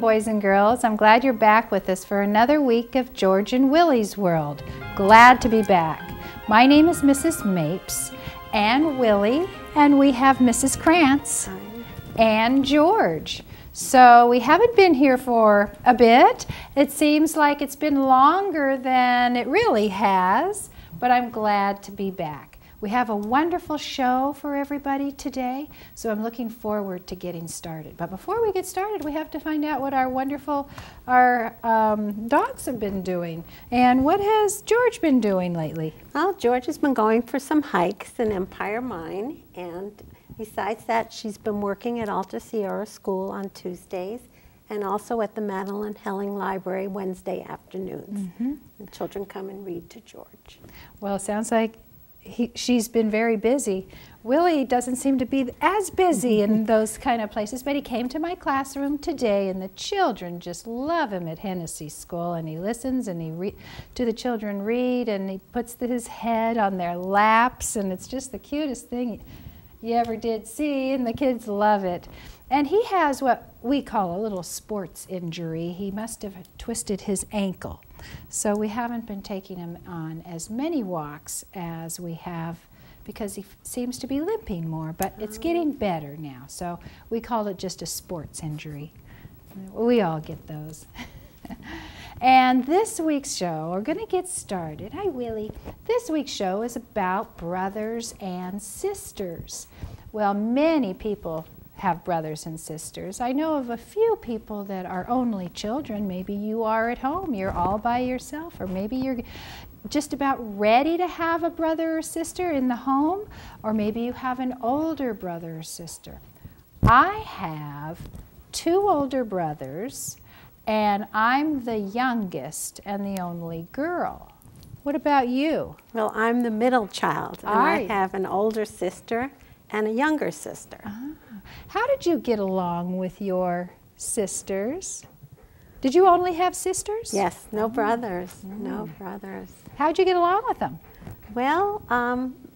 boys and girls. I'm glad you're back with us for another week of George and Willy's World. Glad to be back. My name is Mrs. Mapes and Willy, and we have Mrs. Krantz and George. So we haven't been here for a bit. It seems like it's been longer than it really has, but I'm glad to be back. We have a wonderful show for everybody today, so I'm looking forward to getting started. But before we get started, we have to find out what our dogs have been doing. And what has George been doing lately? Well, George has been going for some hikes in Empire Mine, and besides that, she's been working at Alta Sierra School on Tuesdays, and also at the Madeline Helling Library Wednesday afternoons. The children come and read to George. Well, it sounds like she's been very busy. Willy doesn't seem to be as busy in those kind of places, but he came to my classroom today, and the children just love him at Hennessy School, and he listens and to the children read, and he puts his head on their laps, and it's just the cutest thing you ever did see, and the kids love it. And he has what we call a little sports injury. He must have twisted his ankle. So we haven't been taking him on as many walks as we have because he seems to be limping more, but it's getting better now. So we call it just a sports injury. We all get those. And this week's show, we're going to get started. Hi, Willy. This week's show is about brothers and sisters. Well, many people have brothers and sisters. I know of a few people that are only children. Maybe you are at home, you're all by yourself, or maybe you're just about ready to have a brother or sister in the home, or maybe you have an older brother or sister. I have two older brothers, and I'm the youngest and the only girl. What about you? Well, I'm the middle child, and I have an older sister and a younger sister. How did you get along with your sisters? Did you only have sisters? Yes, no brothers, no brothers. How'd you get along with them? Well,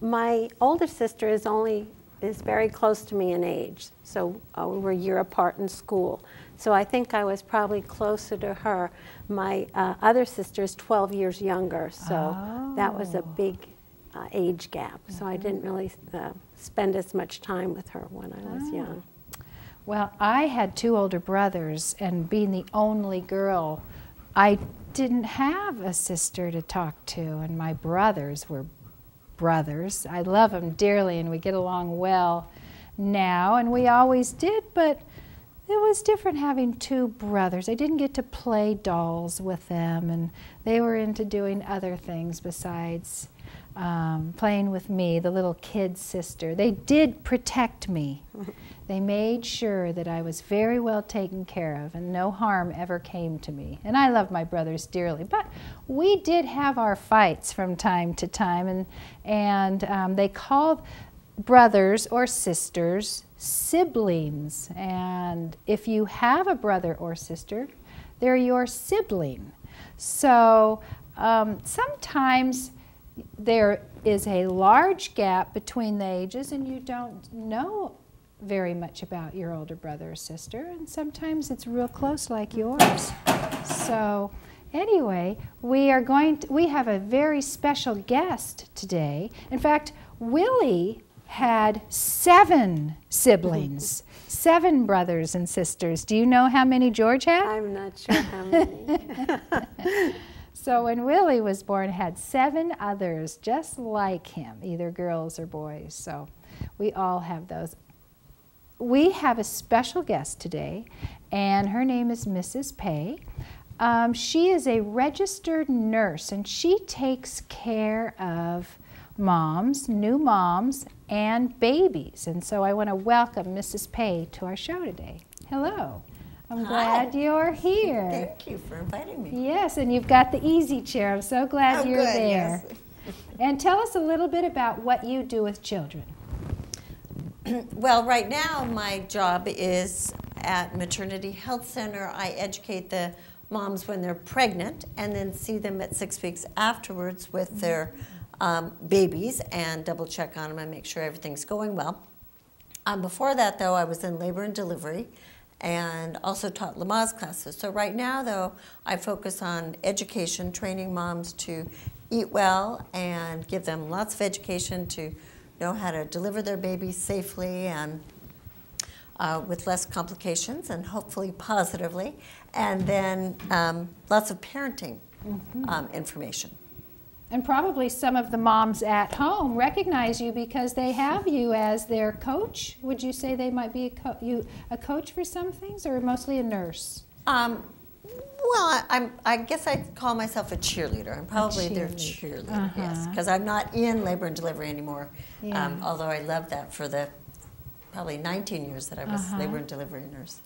my older sister is very close to me in age, so we were a year apart in school. So I think I was probably closer to her. My other sister is 12 years younger, so that was a big age gap. So I didn't really spend as much time with her when I was young. Well, I had two older brothers, and being the only girl, I didn't have a sister to talk to, and my brothers were brothers. I love them dearly, and we get along well now, and we always did, but it was different having two brothers. I didn't get to play dolls with them, and they were into doing other things besides playing with me, the little kid sister. They did protect me. They made sure that I was very well taken care of and no harm ever came to me. And I love my brothers dearly. But we did have our fights from time to time, and they called brothers or sisters siblings. And if you have a brother or sister, they're your sibling. So sometimes there is a large gap between the ages, and you don't know very much about your older brother or sister, and sometimes it's real close like yours. So anyway, we have a very special guest today. In fact, Willy had 7 siblings, 7 brothers and sisters. Do you know how many George had? I'm not sure how many. So when Willy was born, had 7 others just like him, either girls or boys. So we all have those. We have a special guest today, and her name is Mrs. Paye. She is a registered nurse, and she takes care of moms, new moms, and babies. And so I want to welcome Mrs. Paye to our show today. Hello. I'm glad you're here. Thank you for inviting me. Yes, and you've got the easy chair. I'm so glad you're there. Yes. And tell us a little bit about what you do with children. Well, right now my job is at Maternity Health Center. I educate the moms when they're pregnant and then see them at 6 weeks afterwards with their babies and double check on them and make sure everything's going well. Before that, though, I was in labor and delivery, and also taught Lamaze classes. So right now, though, I focus on education, training moms to eat well and give them lots of education to know how to deliver their babies safely and with less complications and hopefully positively. And then lots of parenting information. And probably some of the moms at home recognize you because they have you as their coach. Would you say they might be a coach for some things, or mostly a nurse? Well, I guess I'd call myself a cheerleader. I'm probably their cheerleader, yes, because I'm not in labor and delivery anymore, although I loved that for the probably 19 years that I was labor and delivery nurse.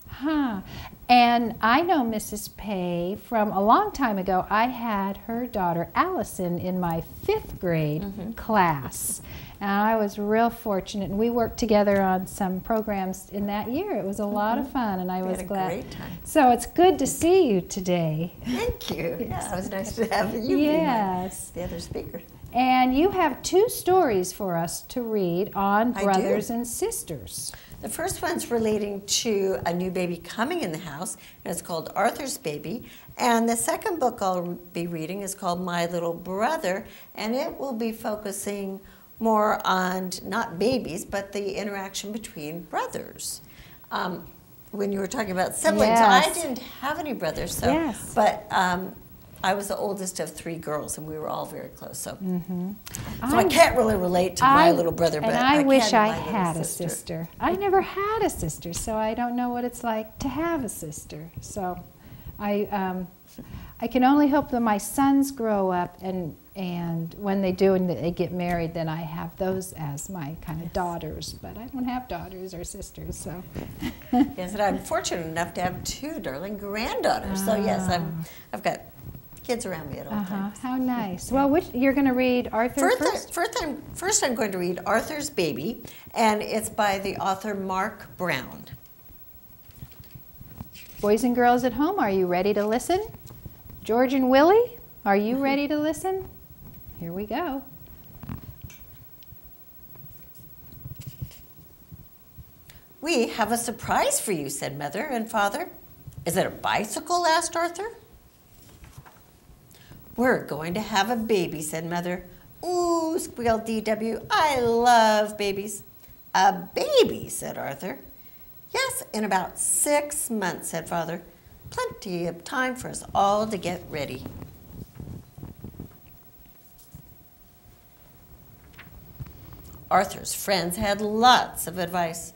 And I know Mrs. Paye from a long time ago. I had her daughter Allison in my 5th grade class. And I was real fortunate, and we worked together on some programs in that year. It was a lot of fun, and I was glad. We had a great time. So it's good to see you today. Thank you. Yeah, it was nice to have you be the other speaker. And you have 2 stories for us to read on brothers and sisters. The first one's relating to a new baby coming in the house, and it's called Arthur's Baby. And the second book I'll be reading is called My Little Brother, and it will be focusing more on not babies, but the interaction between brothers. When you were talking about siblings, I didn't have any brothers, so but I was the oldest of 3 girls, and we were all very close. So, so I can't really relate to my little brother, but I wish I can had a sister. I never had a sister, so I don't know what it's like to have a sister. So, I can only hope that my sons grow up, and when they do and they get married, then I have those as my kind of daughters. But I don't have daughters or sisters, so. Yes, and I'm fortunate enough to have 2 darling granddaughters. So yes, I've got kids around me at all times. How nice. Well, you're going to read Arthur first? First I'm going to read Arthur's Baby, and it's by the author Mark Brown. Boys and girls at home, are you ready to listen? George and Willie, are you ready to listen? Here we go. We have a surprise for you, said Mother and Father. Is it a bicycle? Asked Arthur. We're going to have a baby, said Mother. Ooh, squealed DW. I love babies. A baby, said Arthur. Yes, in about 6 months, said Father. Plenty of time for us all to get ready. Arthur's friends had lots of advice.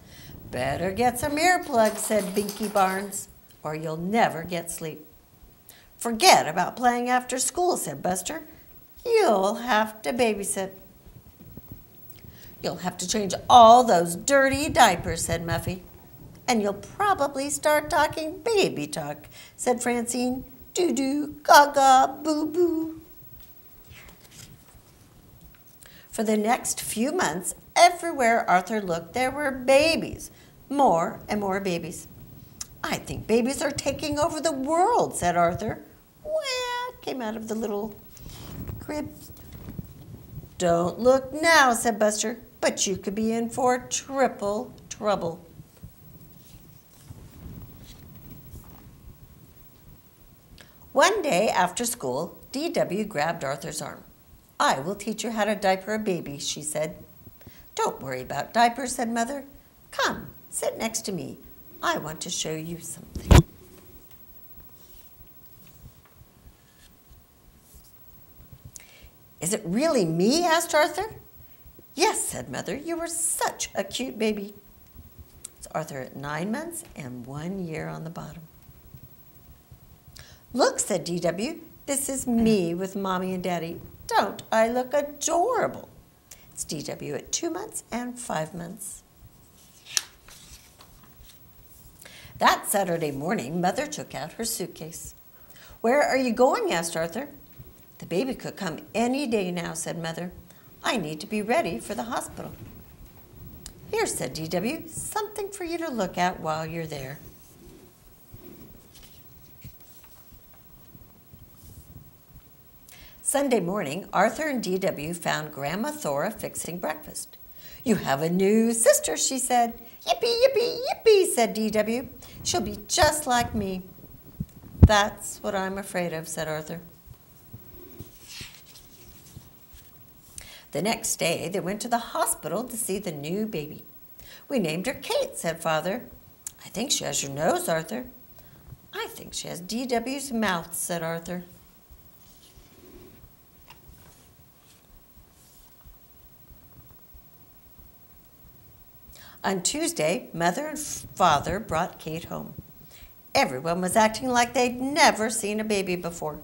Better get some earplugs, said Binky Barnes, or you'll never get sleep. Forget about playing after school, said Buster. You'll have to babysit. You'll have to change all those dirty diapers, said Muffy. And you'll probably start talking baby talk, said Francine. Doo-doo, gaga, boo-boo. For the next few months, everywhere Arthur looked, there were babies. More and more babies. I think babies are taking over the world, said Arthur. Well, came out of the little crib. Don't look now, said Buster, but you could be in for triple trouble. One day after school, D.W. grabbed Arthur's arm. I will teach you how to diaper a baby, she said. Don't worry about diapers, said Mother. Come, sit next to me. I want to show you something. Is it really me? Asked Arthur. Yes, said Mother. You were such a cute baby. It's Arthur at 9 months and 1 year on the bottom. Look, said D.W. This is me with Mommy and Daddy. Don't I look adorable? It's D.W. at 2 months and 5 months. That Saturday morning, Mother took out her suitcase. Where are you going? Asked Arthur. The baby could come any day now, said Mother. I need to be ready for the hospital. Here, said D.W., something for you to look at while you're there. Sunday morning, Arthur and D.W. found Grandma Thora fixing breakfast. You have a new sister, she said. Yippee, yippee, yippee, said DW. She'll be just like me. That's what I'm afraid of, said Arthur. The next day, they went to the hospital to see the new baby. We named her Kate, said Father. I think she has your nose, Arthur. I think she has DW's mouth, said Arthur. On Tuesday, Mother and Father brought Kate home. Everyone was acting like they'd never seen a baby before.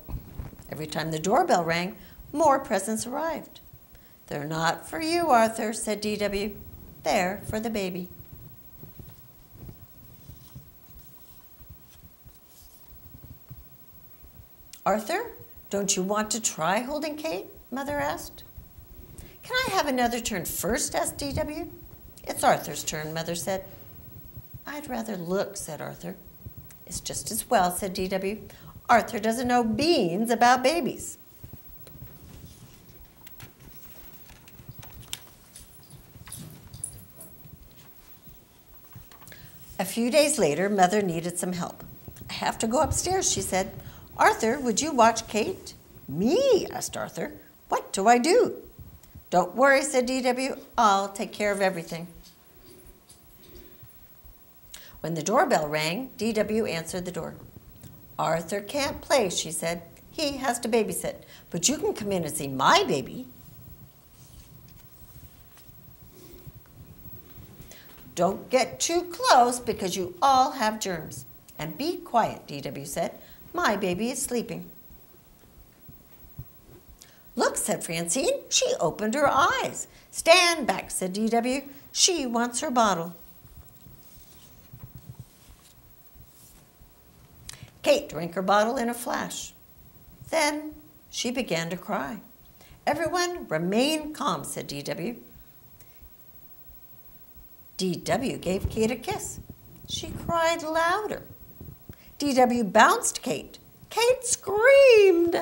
Every time the doorbell rang, more presents arrived. They're not for you, Arthur, said DW. They're for the baby. Arthur, don't you want to try holding Kate? Mother asked. Can I have another turn first? Asked DW. It's Arthur's turn, Mother said. I'd rather look, said Arthur. It's just as well, said DW. Arthur doesn't know beans about babies. A few days later, Mother needed some help. I have to go upstairs, she said. Arthur, would you watch Kate? Me? Asked Arthur. What do I do? Don't worry, said DW. I'll take care of everything. When the doorbell rang, DW answered the door. Arthur can't play, she said. He has to babysit, but you can come in and see my baby. Don't get too close because you all have germs. And be quiet, DW said. My baby is sleeping. Look, said Francine. She opened her eyes. Stand back, said DW. She wants her bottle. Kate drank her bottle in a flash. Then she began to cry. Everyone remain calm, said DW. DW gave Kate a kiss. She cried louder. DW bounced Kate. Kate screamed.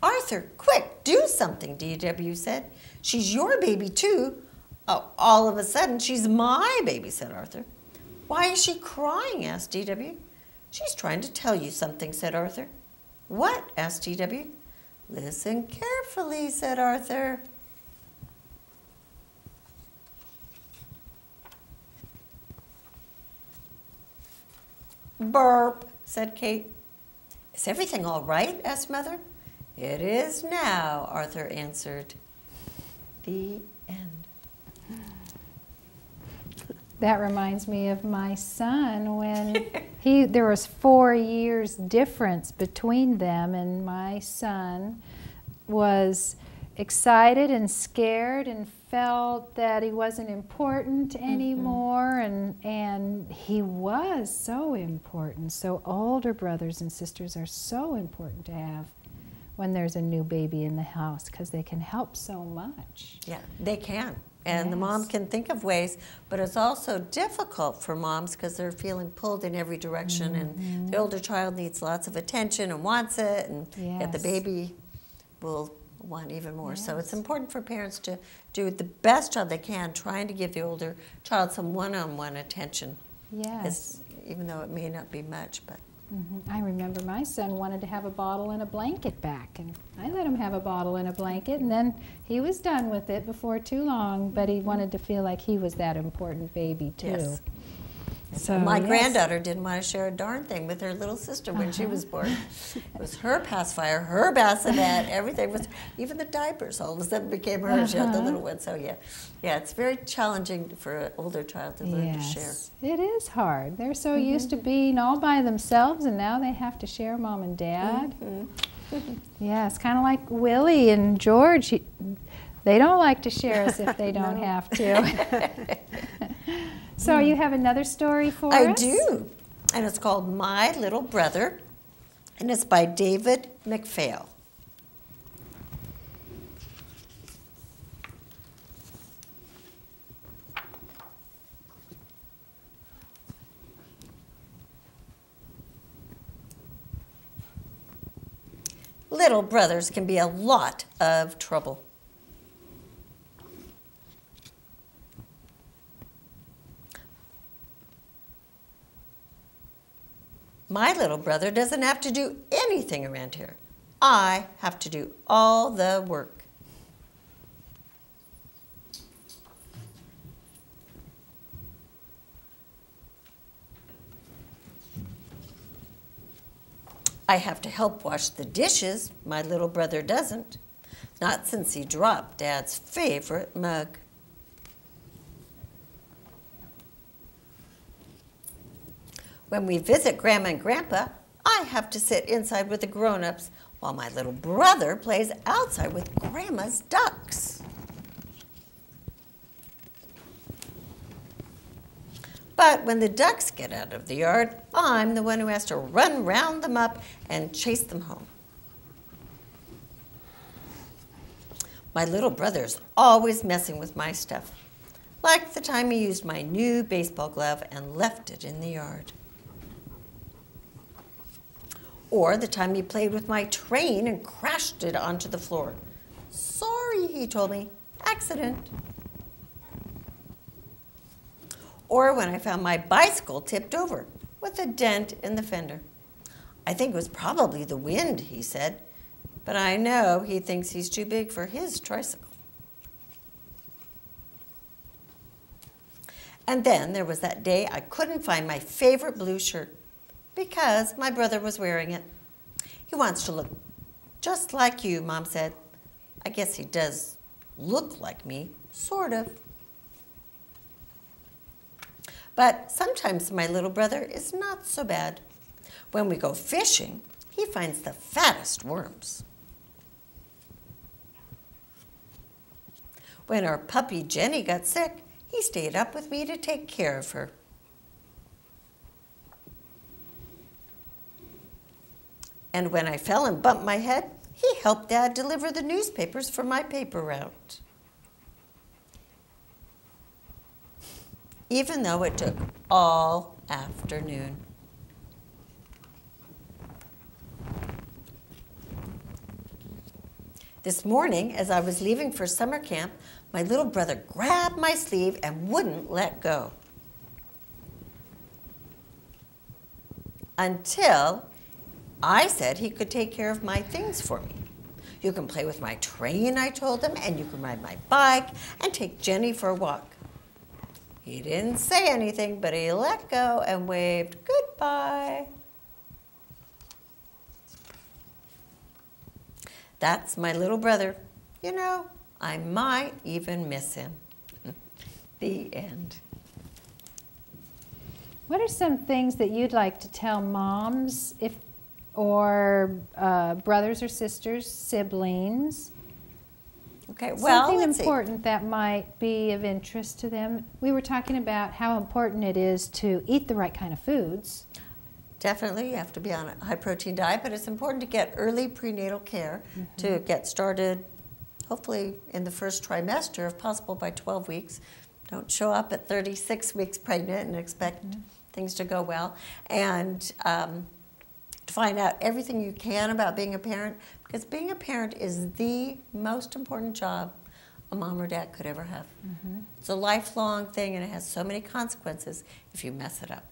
Arthur, quick, do something, DW said. She's your baby too. Oh, all of a sudden, she's my baby, said Arthur. Why is she crying? Asked DW. She's trying to tell you something, said Arthur. What? Asked DW. Listen carefully, said Arthur. Burp, said Kate. Is everything all right? Asked Mother. It is now, Arthur answered. The end. That reminds me of my son when there was 4 years difference between them, and my son was excited and scared and felt that he wasn't important anymore, and he was so important. So older brothers and sisters are so important to have when there's a new baby in the house because they can help so much. Yeah, they can. And the mom Yes. can think of ways, but it's also difficult for moms because they're feeling pulled in every direction, and the older child needs lots of attention and wants it, and yet the Yes. baby will want even more. So it's Yes. important for parents to do the best job they can, trying to give the older child some one-on-one attention. Yes. Even though it may not be much, but. I remember my son wanted to have a bottle and a blanket back, and I let him have a bottle and a blanket, and then he was done with it before too long, but he wanted to feel like he was that important baby too. Yes. So My yes. granddaughter didn't want to share a darn thing with her little sister when she was born. It was her pacifier, her bassinet, everything was, even the diapers all of a sudden became hers. She had the little one. So yeah, it's very challenging for an older child to learn to share. Yes, it is hard. They're so used to being all by themselves, and now they have to share mom and dad. Yeah, it's kind of like Willy and George. They don't like to share us if they don't have to. So you have another story for us? I do, and it's called My Little Brother, and it's by David McPhail. Little brothers can be a lot of trouble. My little brother doesn't have to do anything around here. I have to do all the work. I have to help wash the dishes. My little brother doesn't. Not since he dropped Dad's favorite mug. When we visit Grandma and Grandpa, I have to sit inside with the grown-ups while my little brother plays outside with Grandma's ducks. But when the ducks get out of the yard, I'm the one who has to run round them up and chase them home. My little brother's always messing with my stuff, like the time he used my new baseball glove and left it in the yard. Or the time he played with my train and crashed it onto the floor. Sorry, he told me, accident. Or when I found my bicycle tipped over with a dent in the fender. I think it was probably the wind, he said, but I know he thinks he's too big for his tricycle. And then there was that day I couldn't find my favorite blue shirt because my brother was wearing it. He wants to look just like you, Mom said. I guess he does look like me, sort of. But sometimes my little brother is not so bad. When we go fishing, he finds the fattest worms. When our puppy Jenny got sick, he stayed up with me to take care of her. And when I fell and bumped my head, he helped Dad deliver the newspapers for my paper route. Even though it took all afternoon. This morning, as I was leaving for summer camp, my little brother grabbed my sleeve and wouldn't let go. Until I said he could take care of my things for me. You can play with my train, I told him, and you can ride my bike and take Jenny for a walk. He didn't say anything, but he let go and waved goodbye. That's my little brother. You know, I might even miss him. The end. What are some things that you'd like to tell moms or brothers or sisters, siblings? Okay, well, something let's important that might be of interest to them. We were talking about how important it is to eat the right kind of foods. Definitely, you have to be on a high-protein diet, but it's important to get early prenatal care to get started, hopefully in the first trimester, if possible by 12 weeks. Don't show up at 36 weeks pregnant and expect things to go well. And to find out everything you can about being a parent, because being a parent is the most important job a mom or dad could ever have. It's a lifelong thing, and it has so many consequences if you mess it up.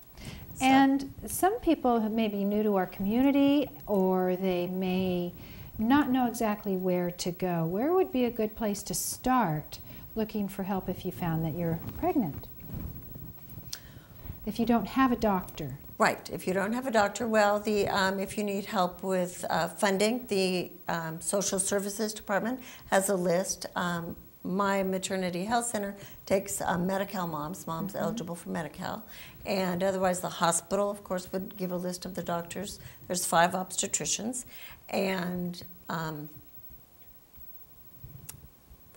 So. And some people may be new to our community, or they may not know exactly where to go. Where would be a good place to start looking for help if you found that you're pregnant? If you don't have a doctor. Right. If you don't have a doctor, well, if you need help with funding, the Social Services Department has a list. My maternity health center takes Medi-Cal moms eligible for Medi-Cal. And otherwise, the hospital, of course, would give a list of the doctors. There's 5 obstetricians. And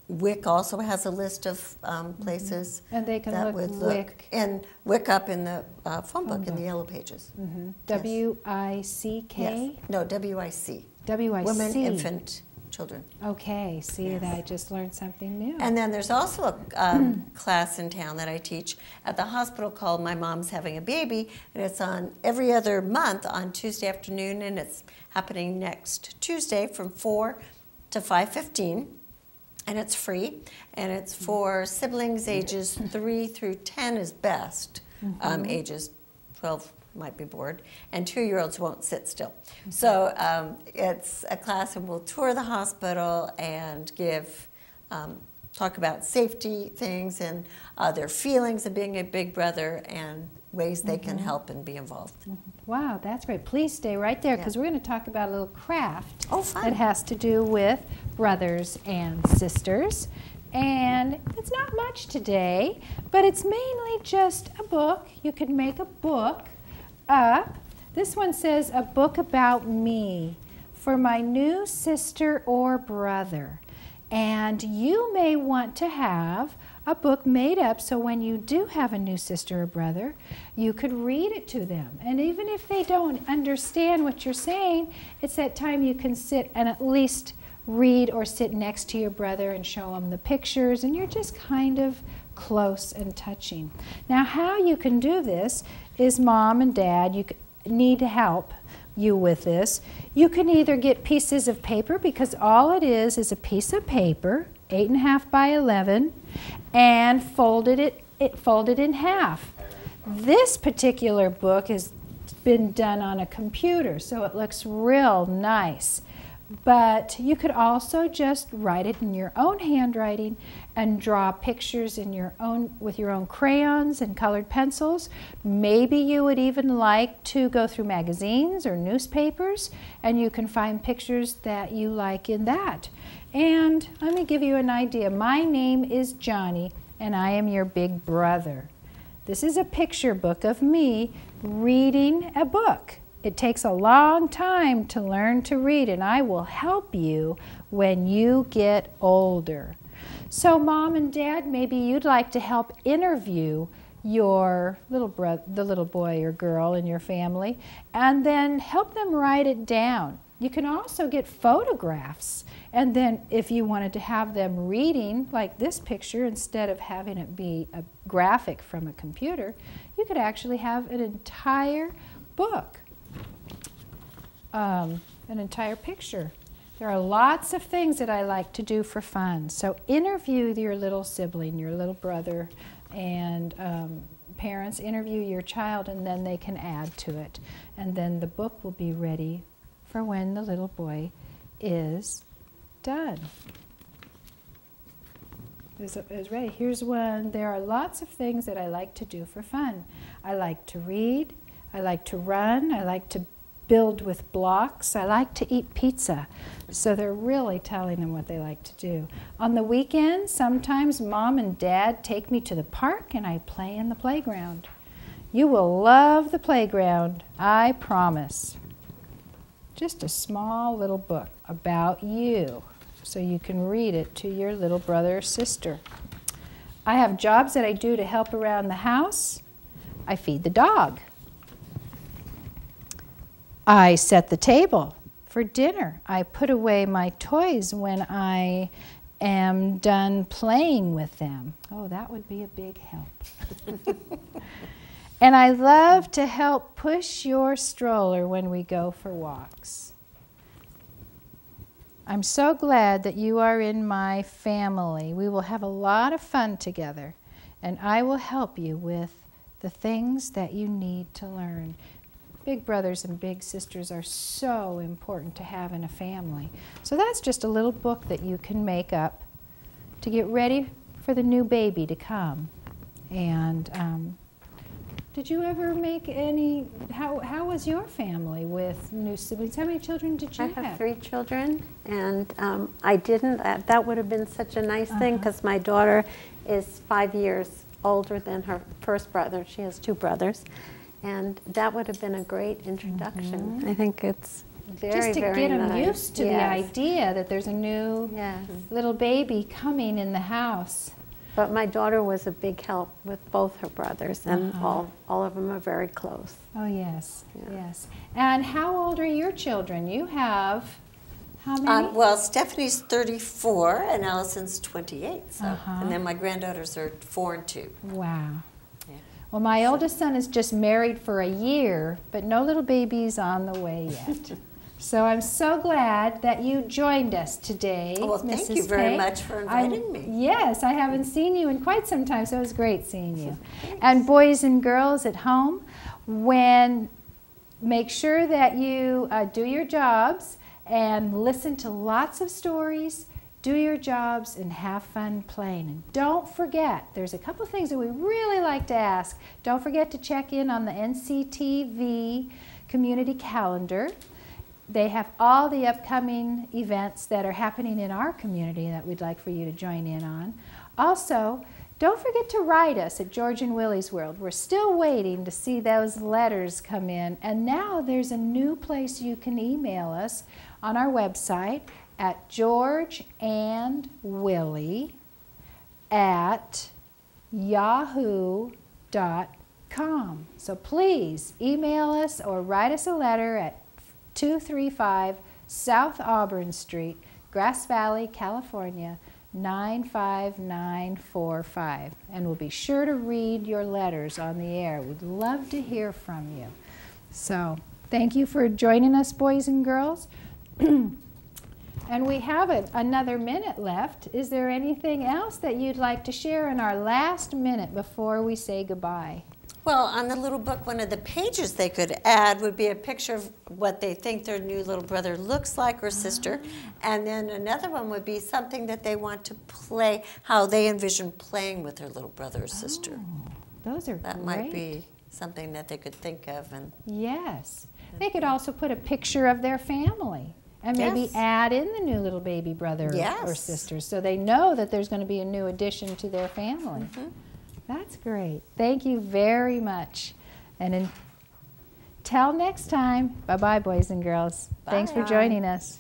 WIC also has a list of places. And they can that look would WIC. And WIC up in the phone book in the yellow pages. W-I-C-K? Yes. No, W-I-C. W-I-C. Women, infant, children. Okay, see, Yes. that I just learned something new. And then there's also a class in town that I teach at the hospital called My Mom's Having a Baby, and it's on every other month on Tuesday afternoon, and it's happening next Tuesday from 4 to 5:15, and it's free, and it's for siblings ages 3 through 10 is best, ages 12 might be bored, and 2-year-olds won't sit still. So it's a class, and we'll tour the hospital and give, talk about safety things and their feelings of being a big brother and ways they can help and be involved. Wow, that's great. Please stay right there, because we're going to talk about a little craft that has to do with brothers and sisters. And it's not much today, but it's mainly just a book. You could make a book up. This one says, a book about me for my new sister or brother. And you may want to have a book made up so when you do have a new sister or brother, you could read it to them. And even if they don't understand what you're saying, it's that time you can sit and at least read or sit next to your brother and show them the pictures, and you're just kind of close and touching. Now, how you can do this is Mom and Dad, you need to help you with this. You can either get pieces of paper, because all it is a piece of paper, 8.5 by 11, and folded in half. This particular book has been done on a computer, so it looks real nice. But you could also just write it in your own handwriting and draw pictures in your own, with your own crayons and colored pencils. Maybe you would even like to go through magazines or newspapers, and you can find pictures that you like in that. And let me give you an idea. My name is Johnny, and I am your big brother. This is a picture book of me reading a book. It takes a long time to learn to read, and I will help you when you get older. So Mom and Dad, maybe you'd like to help interview your little brother, the little boy or girl in your family, and then help them write it down. You can also get photographs, and then if you wanted to have them reading, like this picture, instead of having it be a graphic from a computer, you could actually have an entire book. An entire picture. There are lots of things that I like to do for fun. So interview your little sibling, your little brother, and parents interview your child, and then they can add to it. And then the book will be ready for when the little boy is done. Is ready. Here's one. There are lots of things that I like to do for fun. I like to read. I like to run. I like to build with blocks. I like to eat pizza. So they're really telling them what they like to do. On the weekends, sometimes Mom and Dad take me to the park and I play in the playground. You will love the playground, I promise. Just a small little book about you, so you can read it to your little brother or sister. I have jobs that I do to help around the house. I feed the dog. I set the table for dinner. I put away my toys when I am done playing with them. Oh, that would be a big help. And I love to help push your stroller when we go for walks. I'm so glad that you are in my family. We will have a lot of fun together, and I will help you with the things that you need to learn. Big brothers and big sisters are so important to have in a family. So that's just a little book that you can make up to get ready for the new baby to come. And did you ever make any, how was your family with new siblings? How many children did you have? I have 3 children, and I didn't, that would have been such a nice thing, because my daughter is 5 years older than her first brother. She has 2 brothers. And that would have been a great introduction. I think it's very, just to very get them nice. used to the idea that there's a new little baby coming in the house. But my daughter was a big help with both her brothers, and all of them are very close. Oh, yes, yes. And how old are your children? You have how many? Well, Stephanie's 34 and Allison's 28. So, and then my granddaughters are 4 and 2. Wow. Well, my oldest son is just married for a year, but no little babies on the way yet. So I'm so glad that you joined us today, well, Mrs. thank you very much for inviting me. Yes, I haven't seen you in quite some time, so it was great seeing you. And boys and girls at home, Make sure that you do your jobs and listen to lots of stories, do your jobs, and have fun playing. And don't forget, there's a couple of things that we really like to ask. Don't forget to check in on the NCTV community calendar. They have all the upcoming events that are happening in our community that we'd like for you to join in on. Also, don't forget to write us at George and Willy's World. We're still waiting to see those letters come in. And now there's a new place you can email us on our website at georgeandwilly@yahoo.com. So please email us or write us a letter at 235 South Auburn Street, Grass Valley, California, 95945. And we'll be sure to read your letters on the air. We'd love to hear from you. So thank you for joining us, boys and girls. And we have another minute left. Is there anything else that you'd like to share in our last minute before we say goodbye? Well, on the little book, one of the pages they could add would be a picture of what they think their new little brother looks like or sister. And then another one would be something that they want to play, how they envision playing with their little brother or sister. Those are That great. might be something that they could think of. And yes. They could also put a picture of their family and maybe Yes. add in the new little baby brother or Yes. sister so they know that there's going to be a new addition to their family. That's great. Thank you very much. And until next time, bye-bye, boys and girls. Thanks for Bye. joining us.